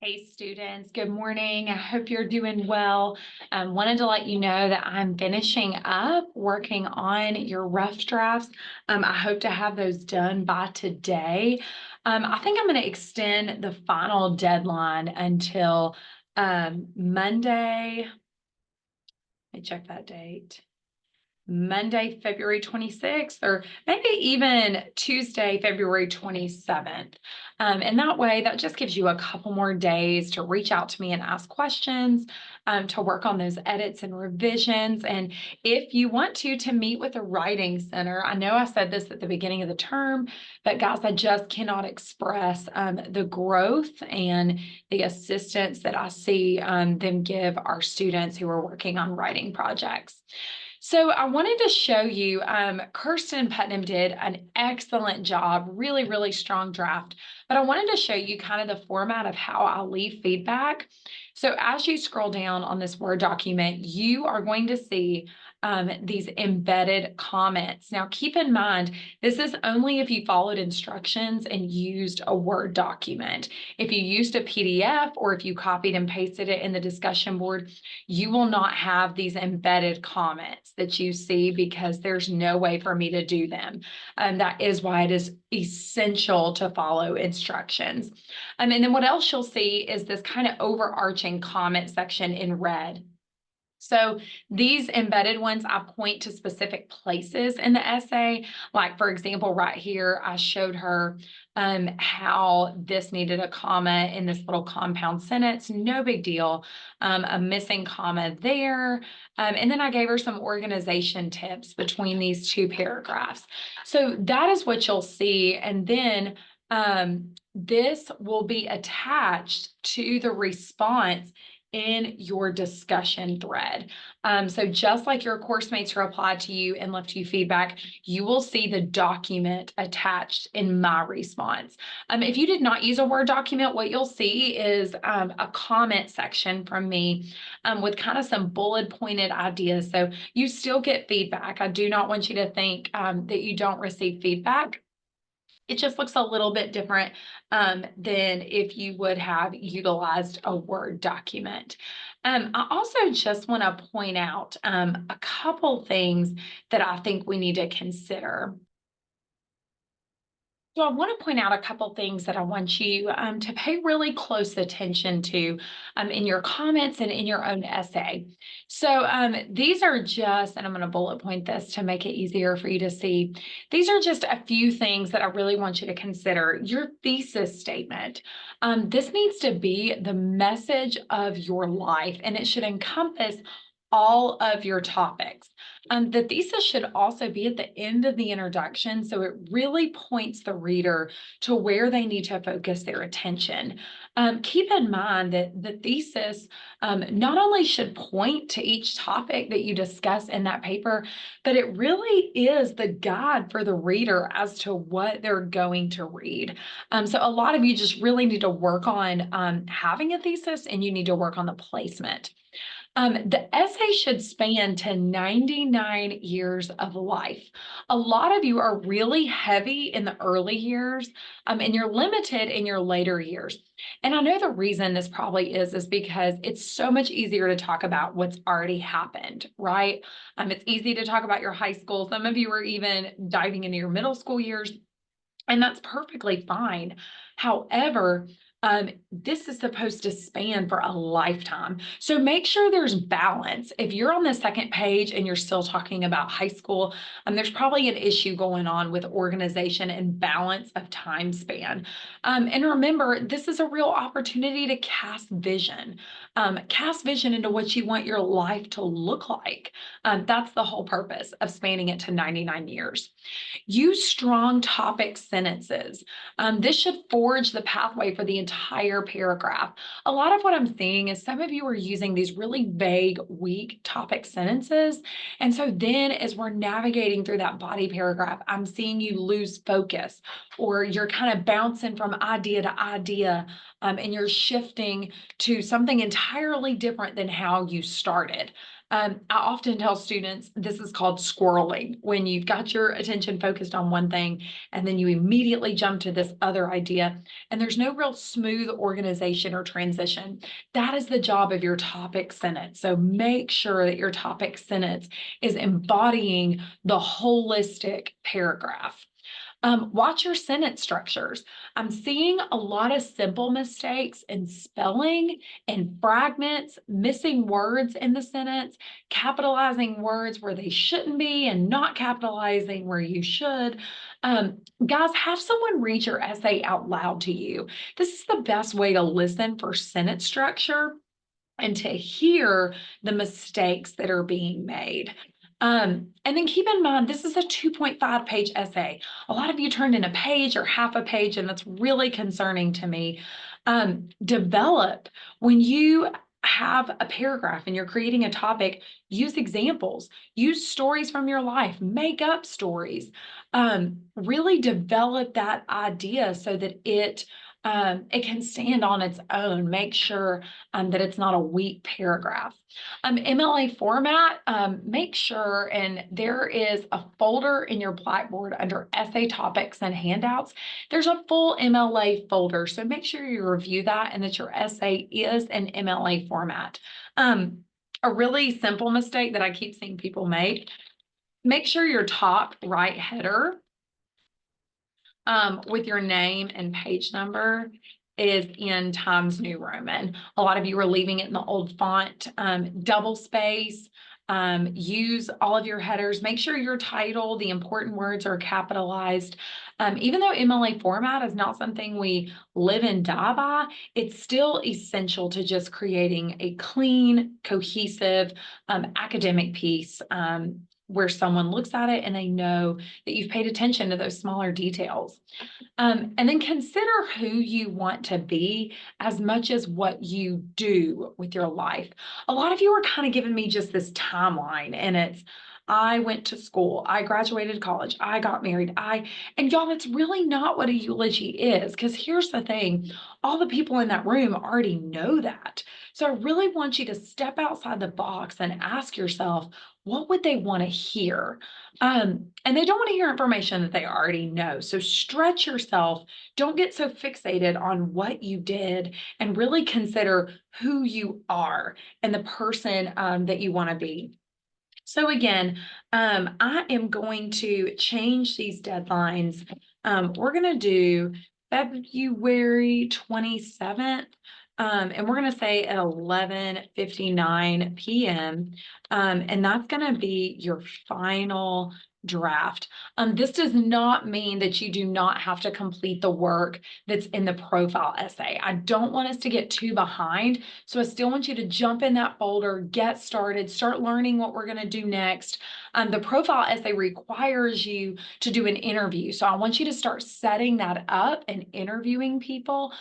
Hey students, good morning. I hope you're doing well. Wanted to let you know that I'm finishing up working on your rough drafts. I hope to have those done by today. I think I'm going to extend the final deadline until Monday. Let me check that date. Monday, February 26th, or maybe even Tuesday, February 27th. And that way, that just gives you a couple more days to reach out to me and ask questions, to work on those edits and revisions. And if you want to meet with the Writing Center, I know I said this at the beginning of the term, but guys, I just cannot express the growth and the assistance that I see them give our students who are working on writing projects. So I wanted to show you, Kirsten Putnam did an excellent job, really, really strong draft, but I wanted to show you kind of the format of how I'll leave feedback. So as you scroll down on this Word document, you are going to see these embedded comments. Now, keep in mind, this is only if you followed instructions and used a Word document. If you used a PDF or if you copied and pasted it in the discussion board, you will not have these embedded comments that you see because there's no way for me to do them. That is why it is essential to follow instructions. And then what else you'll see is this kind of overarching comment section in red. So these embedded ones, I point to specific places in the essay. Like, for example, right here, I showed her how this needed a comma in this little compound sentence. No big deal. A missing comma there. And then I gave her some organization tips between these two paragraphs. So that is what you'll see. And then this will be attached to the response in your discussion thread. So just like your course mates replied to you and left you feedback, you will see the document attached in my response. If you did not use a Word document, what you'll see is a comment section from me with kind of some bullet pointed ideas. So you still get feedback. I do not want you to think that you don't receive feedback. It just looks a little bit different than if you would have utilized a Word document. I also just want to point out a couple things that I think we need to consider. So I want to point out a couple things that I want you to pay really close attention to in your comments and in your own essay. So these are just, and I'm going to bullet point this to make it easier for you to see. These are just a few things that I really want you to consider. Your thesis statement. This needs to be the message of your life, and it should encompass all of your topics. The thesis should also be at the end of the introduction, so it really points the reader to where they need to focus their attention. Keep in mind that the thesis not only should point to each topic that you discuss in that paper, but it really is the guide for the reader as to what they're going to read. So a lot of you just really need to work on having a thesis, and you need to work on the placement. The essay should span to 99 years of life. A lot of you are really heavy in the early years, and you're limited in your later years. And I know the reason this probably is because it's so much easier to talk about what's already happened, right? It's easy to talk about your high school. Some of you are even diving into your middle school years, and that's perfectly fine. However, this is supposed to span for a lifetime. So make sure there's balance. If you're on the second page and you're still talking about high school, there's probably an issue going on with organization and balance of time span. And remember, this is a real opportunity to cast vision. Cast vision into what you want your life to look like. That's the whole purpose of spanning it to 99 years. Use strong topic sentences. This should forge the pathway for the entire paragraph. A lot of what I'm seeing is some of you are using these really vague, weak topic sentences. And so then as we're navigating through that body paragraph, I'm seeing you lose focus, or you're kind of bouncing from idea to idea, and you're shifting to something entirely different than how you started. I often tell students this is called squirreling, when you've got your attention focused on one thing and then you immediately jump to this other idea, and there's no real smooth organization or transition. That is the job of your topic sentence. So make sure that your topic sentence is embodying the holistic paragraph. Watch your sentence structures. I'm seeing a lot of simple mistakes in spelling and fragments, missing words in the sentence, capitalizing words where they shouldn't be, and not capitalizing where you should. Guys, have someone read your essay out loud to you. This is the best way to listen for sentence structure and to hear the mistakes that are being made. And then keep in mind, this is a 2.5 page essay. A lot of you turned in a page or half a page, and that's really concerning to me. Develop when you have a paragraph and you're creating a topic, use examples, use stories from your life, make up stories, really develop that idea so that it can stand on its own. Make sure that it's not a weak paragraph. MLA format, make sure, and there is a folder in your Blackboard under essay topics and handouts. There's a full MLA folder, so make sure you review that and that your essay is in MLA format. A really simple mistake that I keep seeing people make sure your top right header with your name and page number is in Times New Roman. A lot of you are leaving it in the old font. Double space, use all of your headers. Make sure your title, the important words, are capitalized. Even though MLA format is not something we live and die by, it's still essential to just creating a clean, cohesive academic piece where someone looks at it and they know that you've paid attention to those smaller details. And then consider who you want to be as much as what you do with your life. A lot of you are kind of giving me just this timeline, and it's, I went to school, I graduated college, I got married, and y'all, that's really not what a eulogy is, because here's the thing, all the people in that room already know that. So I really want you to step outside the box and ask yourself, what would they want to hear? And they don't want to hear information that they already know. So stretch yourself. Don't get so fixated on what you did, and really consider who you are and the person that you want to be. So again, I am going to change these deadlines. We're going to do February 27th. And we're going to say at 11:59 p.m. And that's going to be your final draft. This does not mean that you do not have to complete the work that's in the profile essay. I don't want us to get too behind. So I still want you to jump in that folder, get started, start learning what we're going to do next. The profile essay requires you to do an interview. So I want you to start setting that up and interviewing people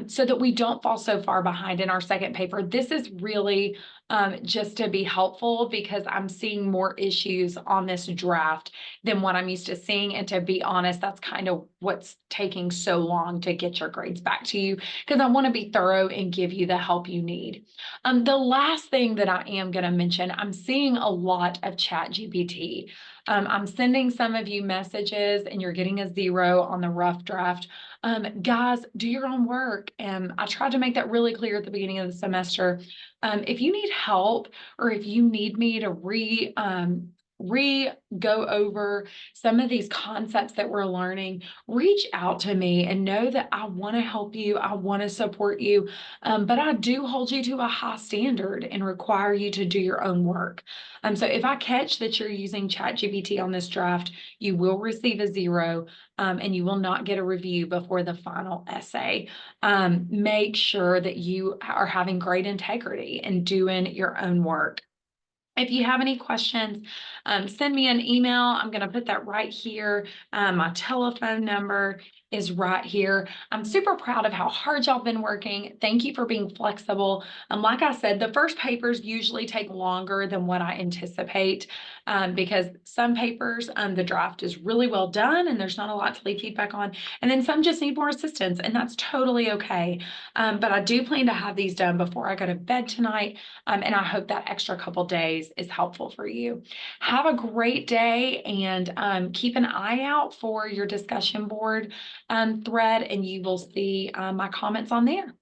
so that we don't fall so far behind in our second paper. This is really just to be helpful, because I'm seeing more issues on this draft than what I'm used to seeing. And to be honest, that's kind of what's taking so long to get your grades back to you, because I want to be thorough and give you the help you need. The last thing that I am going to mention, I'm seeing a lot of ChatGPT. I'm sending some of you messages and you're getting a 0 on the rough draft. Guys, do your own work. And I tried to make that really clear at the beginning of the semester. If you need help, or if you need me to go over some of these concepts that we're learning, reach out to me and know that I want to help you. I want to support you. But I do hold you to a high standard and require you to do your own work. So if I catch that you're using ChatGPT on this draft, you will receive a 0, and you will not get a review before the final essay. Make sure that you are having great integrity and doing your own work. If you have any questions, send me an email. I'm going to put that right here, my telephone number. is right here. I'm super proud of how hard y'all been working. Thank you for being flexible. Like I said, the first papers usually take longer than what I anticipate because some papers, the draft is really well done and there's not a lot to leave feedback on. And then some just need more assistance, and that's totally okay. But I do plan to have these done before I go to bed tonight. And I hope that extra couple days is helpful for you. Have a great day, and keep an eye out for your discussion board thread, and you will see my comments on there.